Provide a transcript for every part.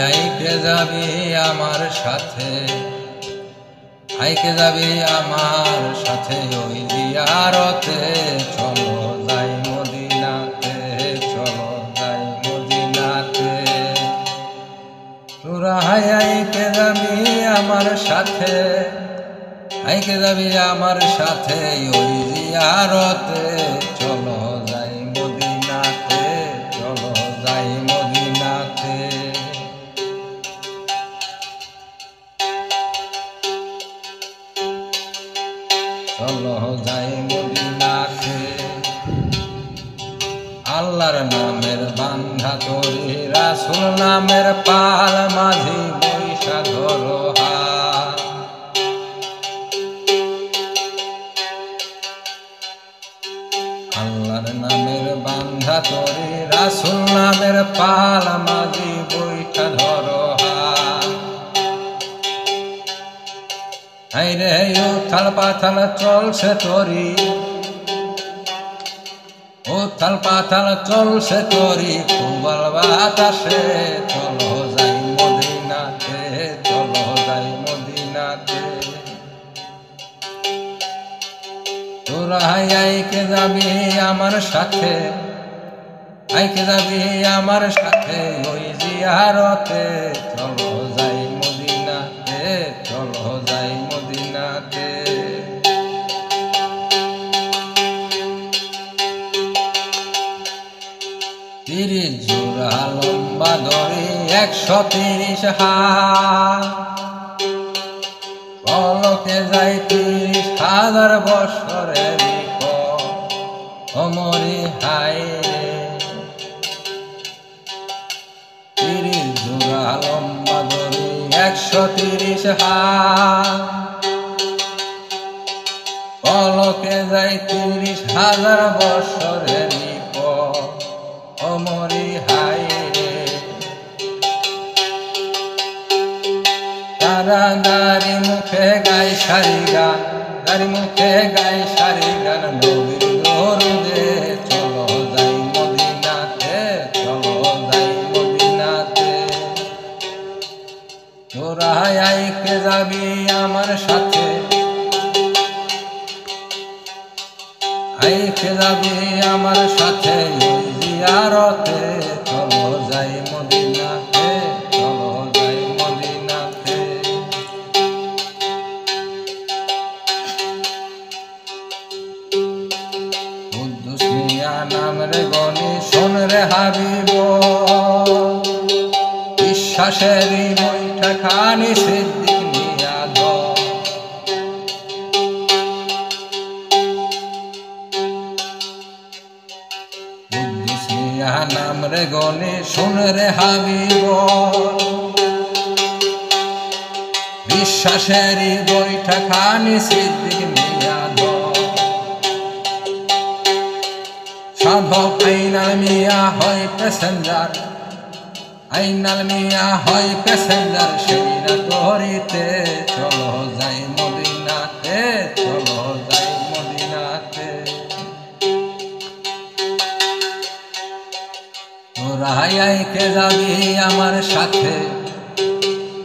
আইকে যাবি আমার সাথে, আইকে যাবি আমার সাথে ওই জিয়ারতে। চলো যাই মদিনাতে, চলো যাই মদিনাতে। তোরা আইকে যাবি আমার সাথে, আইকে যাবি আমার সাথে ওই জিয়ারতে। চলো যাই মদিনাতে, চলো যাই মদিনাতে। চলো যাই মদিনাতে। আল্লাহর নামের বান্ধা তরি, রাসূল নামের পাল, মাঝি বৈশা ধরো হাত। আল্লাহর নামের বান্ধা তরি, রাসূল নামের পাল, মাঝি বৈশা ধরো হাত। হাইরে উথাল পাথাল চলছে তরি, উথাল পাথাল চলছে তরি, প্রবল বাতাসে। চলো যাই মদিনাতে, চলো যাই মদিনাতে। তোরা আইকে যাবি আমার সাথে, আইকে যাবি আমার সাথে ওই জিয়ারতে। চলো যাই মদিনাতে, চলো যাই মদিনাতে। তিরিশ জোড়া লম্বা দড়ি, 130 হাত। পলকে যাই 30,000 বৎসরের পর। অমরি হায় রে, 30 জোড়া লম্বা দড়ি, 130 হাত। পলকে যাই 30,000 বৎসরের পর। অমরি হায় রে, তারা গাড়ি মুখে গাই সারি গান, গাড়ি মুখে গাই সারি গান নবীর দরুদে। চলো যাই মদিনাতে, চলো যাই মদিনাতে। তোরা আইকে যাবি আমার সাথে, আইকে যাবি আমার সাথে ওই জিয়ারতে। চলো যাই মদিনাতে, চলো যাই মদিনাতে। কুদ্দুস মিয়া নাম রে গনি, শোন রে হাবিব, বিশ্বাসেরই বইটা খানি সিদ্দিক মিয়া ধর। নাম রে গনি, শোন রে হাবিব, বিশ্বাসেরই বইটা খানি সিদ্দিক মিয়া ধর। সাধক আইনাল মিয়া হয় প্যাসেঞ্জার, আইনাল মিয়া হয় প্যাসেঞ্জার সেই না তরিতে। চলো যাই মদিনাতে, চলো যাই মদিনাতে। তোরা আইকে যাবি আমার সাথে,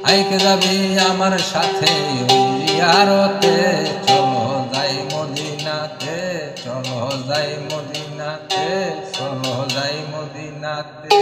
আইকে যাবি আমার সাথে ওই জিয়ারতে। চলো যাই মদিনাতে, চলো যাই মদিনাতে, চলো যাই মদিনাতে।